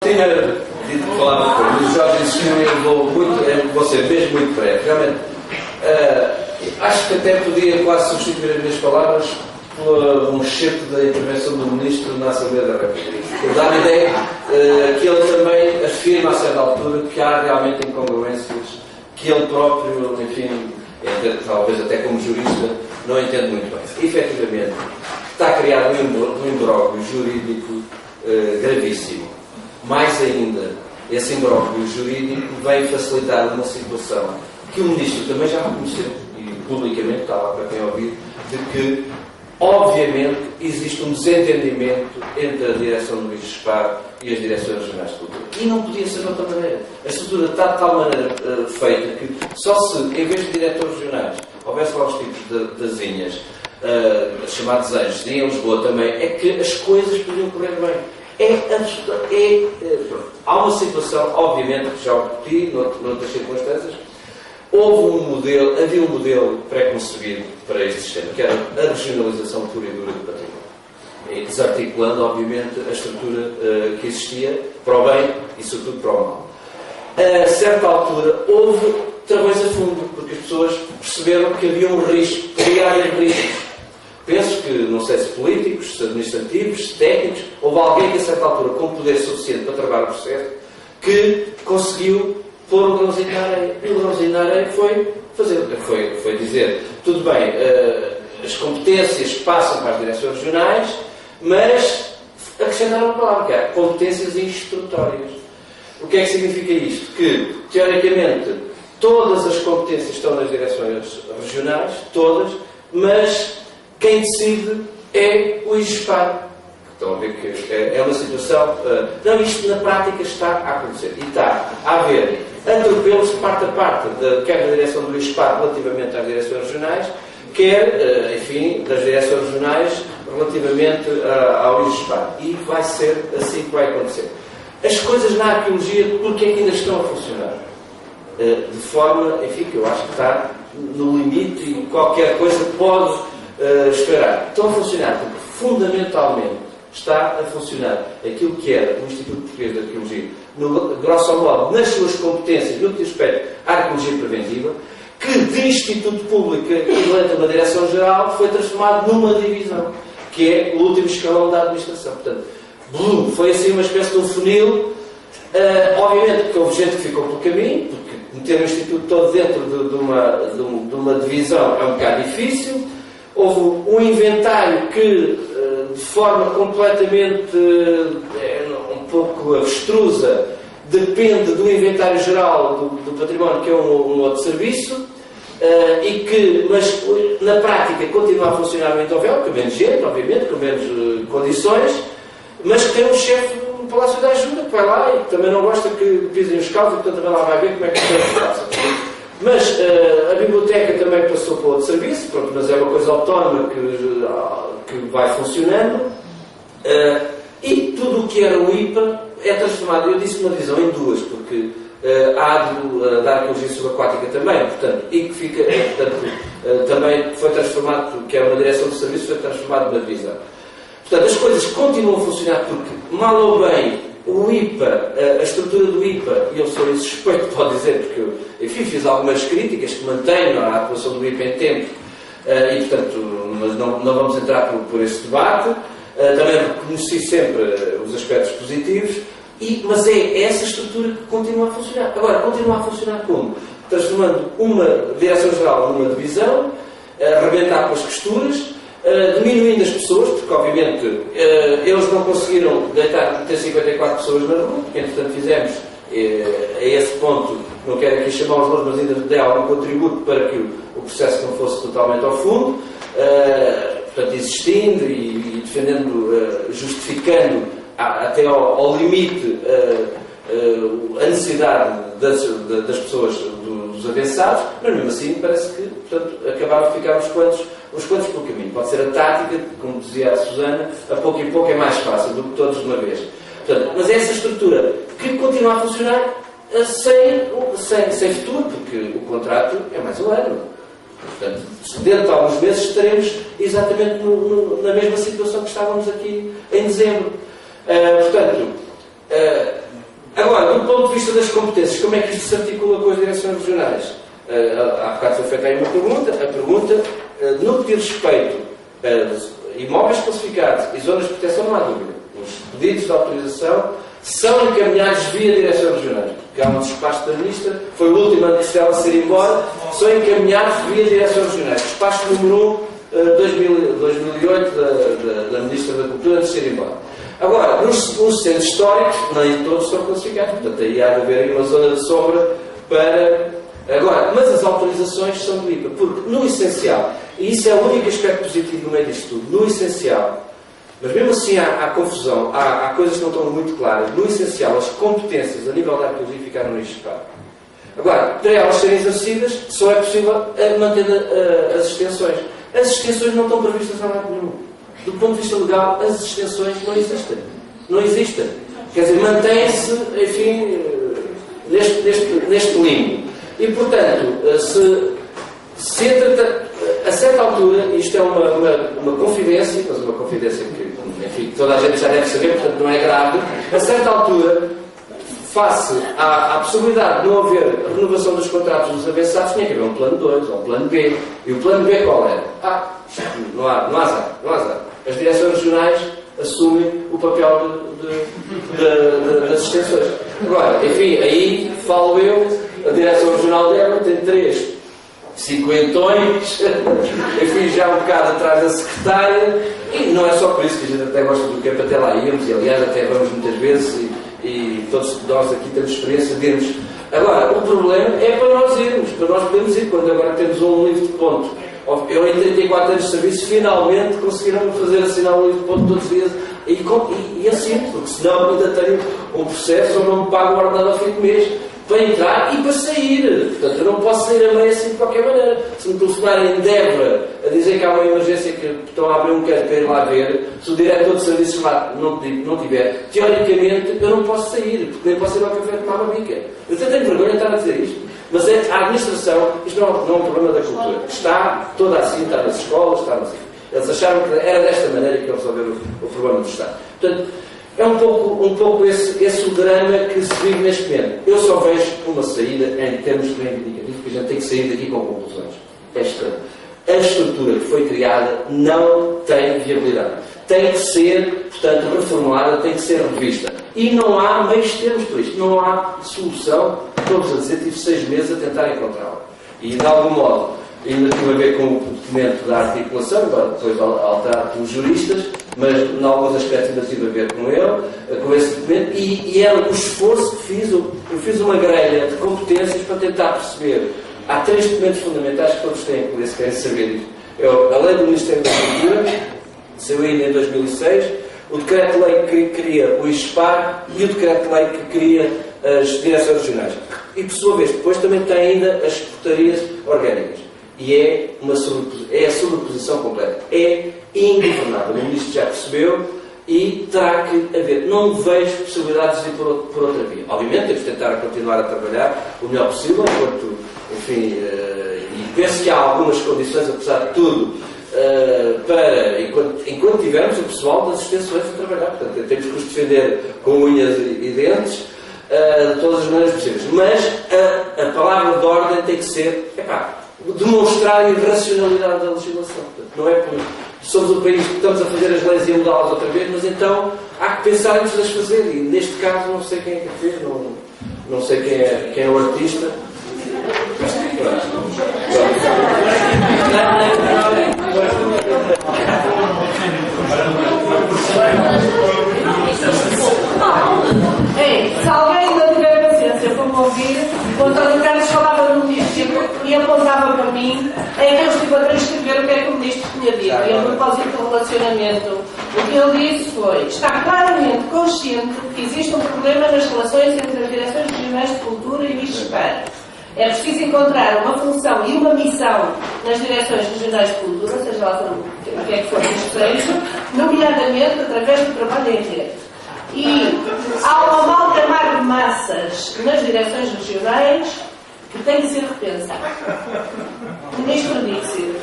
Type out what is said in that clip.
Tinha dito que falava com o Jorge insistiu e eu vou ser mesmo muito breve. Realmente, acho que até podia quase substituir as minhas palavras por um excerto da intervenção do Ministro na Assembleia da República. Dá-me a ideia que ele também afirma a certa altura que há realmente incongruências que ele próprio, enfim, talvez até como jurista, não entende muito bem. Efetivamente, está criado um imbróglio jurídico gravíssimo. Mais ainda, esse imbróglio jurídico vem facilitar uma situação que o Ministro também já reconheceu, e publicamente está lá para quem ouvir, de que, obviamente, existe um desentendimento entre a direção do IGESPAR e as direções regionais de cultura. E não podia ser de outra maneira. A estrutura está de tal maneira feita que só se, em vez de diretores regionais, houvesse lá os tipos de asinhas, chamados anjos, e em Lisboa também, é que as coisas podiam correr bem. Há uma situação, obviamente, que já o repeti, noutras circunstâncias, havia um modelo pré-concebido para este sistema, que era a regionalização pura e dura do património, desarticulando, obviamente, a estrutura que existia para o bem e, sobretudo, para o mal. A certa altura, houve travões a fundo, porque as pessoas perceberam que havia um risco, podia haver riscos. Penso que, não sei se políticos, se administrativos, se técnicos, houve alguém que a certa altura, com poder suficiente para travar o processo, que conseguiu pôr um grãozinho na areia. E o grãozinho na areia foi dizer, tudo bem, as competências passam para as direções regionais, mas acrescentaram uma palavra, que é competências instrutórias. O que é que significa isto? Que, teoricamente, todas as competências estão nas direções regionais, todas, mas quem decide é o IGESPAR. Estão a ver que é uma situação... Não, isto na prática está a acontecer. E está a haver atropelos de parte a parte, quer da direção do IGESPAR relativamente às direções regionais, quer, enfim, das direções regionais relativamente ao IGESPAR. E vai ser assim que vai acontecer. As coisas na arqueologia, porque é que ainda estão a funcionar? De forma, enfim, que eu acho que está no limite e qualquer coisa pode... esperar. Estão a funcionar porque, fundamentalmente, está a funcionar aquilo que era o Instituto Português de Arqueologia, grosso modo, nas suas competências, no que respeita à arqueologia preventiva, que de Instituto Público equivalente a uma Direção-Geral foi transformado numa divisão, que é o último escalão da administração. Portanto, Blum, foi assim uma espécie de um funil. Obviamente que houve gente que ficou pelo caminho, porque meter o Instituto todo dentro de uma divisão é um bocado difícil. Houve um inventário que, de forma completamente um pouco abstrusa, depende do inventário geral do património, que é um outro serviço, mas na prática continua a funcionar no Indovel, com menos gente, obviamente, com menos condições, mas que tem um chefe no Palácio da Ajuda, que vai lá e que também não gosta que pisem os carros, e portanto também lá vai ver como é que se passa. Mas a biblioteca também passou para outro serviço, pronto, mas é uma coisa autónoma que vai funcionando. E tudo o que era o IPA é transformado, eu disse uma divisão em duas, porque há da arqueologia subaquática também, portanto, e que fica, também foi transformado, que era uma direção de serviço, foi transformado numa divisão. Portanto, as coisas continuam a funcionar porque, mal ou bem, o IPA, a estrutura do IPA, e eu sou suspeito, pode dizer, porque eu, enfim, fiz algumas críticas que mantenho a atuação do IPA em tempo, e portanto, mas não vamos entrar por esse debate. Também reconheci sempre os aspectos positivos, mas é essa estrutura que continua a funcionar. Agora, continua a funcionar como? Transformando uma direção-geral numa divisão, arrebentar com as costuras, diminuindo as pessoas, porque obviamente eles não conseguiram ter 54 pessoas na rua, porque entretanto fizemos a esse ponto, não quero aqui chamar os nomes, mas ainda dei algum contributo para que o processo não fosse totalmente ao fundo, portanto existindo e defendendo, justificando até ao limite a necessidade das pessoas dos avançados, mas mesmo assim parece que, portanto, acabaram de ficar uns quantos pelo caminho. Pode ser a tática, como dizia a Susana, a pouco e pouco é mais fácil do que todos de uma vez. Portanto, mas é essa estrutura que continua a funcionar sem futuro, porque o contrato é mais um ano. Portanto, dentro de alguns meses estaremos exatamente na mesma situação que estávamos aqui em dezembro. Portanto, Agora, do ponto de vista das competências, como é que isto se articula com as direções regionais? Há bocado foi feita aí uma pergunta. A pergunta, no que diz respeito a imóveis classificados e zonas de proteção, não há dúvida. Os pedidos de autorização são encaminhados via direções regionais. Porque há um despacho da Ministra, foi o último ano que se a ser embora, são encaminhados via direções regionais. Despacho número 1, 2008, da Ministra da Cultura, antes de ser embora. Agora, nos centros históricos, nem todos estão classificados. Portanto, aí há de haver aí uma zona de sombra para... Agora, mas as autorizações são do IPA, porque no essencial, e isso é o único aspecto positivo no meio disto tudo, no essencial, mas mesmo assim há confusão, há coisas que não estão muito claras, no essencial, as competências a nível da arqueologia ficaram no ISPA. Agora, para elas serem exercidas, só é possível manter as extensões. As extensões não estão previstas em lado nenhum. Do ponto de vista legal, as extensões não existem. Não existem. Quer dizer, mantém-se, enfim, neste limbo. E, portanto, a certa altura, isto é uma confidência, mas uma confidência que, enfim, toda a gente já deve saber, portanto não é grave, a certa altura, face à possibilidade de não haver renovação dos contratos dos avançados, tinha que haver um plano 2 ou um plano B. E o plano B qual era? Não há azar. As direções regionais assumem o papel das extensões. Agora, enfim, aí falo eu. A direção regional dela tem 3 cinquentões, enfim, já um bocado atrás da secretária, e não é só por isso que a gente até gosta do campo, até lá íamos, e aliás até vamos muitas vezes, e todos nós aqui temos experiência de irmos. Agora, o problema é para nós irmos, para nós podermos ir, quando agora temos um livro de ponto. Eu em 34 anos de serviço, finalmente conseguiram fazer assinar um livro de ponto todos os dias, e assim, porque senão ainda tenho um processo ou não me pago o ordenado ao fim do mês. Para entrar e para sair. Portanto, eu não posso sair a meio assim de qualquer maneira. Se me telefonarem em Débora a dizer que há uma emergência que estão a abrir um canto para ir lá ver, se o diretor de serviços lá não tiver, teoricamente eu não posso sair, porque nem posso ir ao café tomar uma bica. Eu até tenho vergonha de estar a dizer isto. Mas a administração, isto não é um problema da cultura. Está toda assim, está nas escolas, está assim. Eles acharam que era desta maneira que iam resolver o problema do Estado. Portanto, é um pouco esse o drama que se vive neste momento. Eu só vejo uma saída em termos de reivindicativo, porque a gente tem que sair daqui com conclusões. A estrutura que foi criada não tem viabilidade. Tem que ser, portanto, reformulada, tem que ser revista. E não há meios termos para isto. Não há solução. Todos a dizer, tive 6 meses a tentar encontrá-la. E, de algum modo, ainda tive a ver com o documento da articulação, agora depois alterado pelos juristas, mas em alguns aspectos ainda tive a ver com ele, com esse documento, e era o esforço que fiz. Eu fiz uma grelha de competências para tentar perceber. Há 3 documentos fundamentais que todos têm, por isso querem saber isto. A Lei do Ministério da Cultura, saiu ainda em 2006, o Decreto-Lei que cria o ISPAR e o Decreto-Lei que cria as direções regionais. E, por sua vez, depois também tem ainda as secretarias orgânicas. E é a sobreposição completa. É ingovernável. O Ministro já percebeu e terá que haver. Não vejo possibilidades de ir por outra via. Obviamente, temos de tentar continuar a trabalhar o melhor possível, enquanto, enfim, e penso que há algumas condições, apesar de tudo, para, enquanto tivermos o pessoal das extensões a trabalhar. Portanto, temos que os defender com unhas e dentes, de todas as maneiras possíveis. Mas a palavra de ordem tem que ser, demonstrar a irracionalidade da legislação. Portanto, não é por... Somos um país que estamos a fazer as leis e a mudá-las outra vez, mas então há que pensar antes de as fazer. E neste caso não sei quem é que fez, não sei quem é o artista. Se alguém ainda tiver paciência para me ouvir, o António Carlos falava no ministro e apontava para mim, é que eu estive a transcrever o que é que o ministro tinha dito. E a propósito do relacionamento, o que ele disse foi: está claramente consciente que existe um problema nas relações entre as direções regionais de cultura e o ISPAR. É preciso encontrar uma função e uma missão nas direções regionais de cultura, seja lá o que é que for que isto seja, nomeadamente através do trabalho em rede. E há uma amalgamar de massas nas direções regionais que tem que ser repensado. O ministro disse.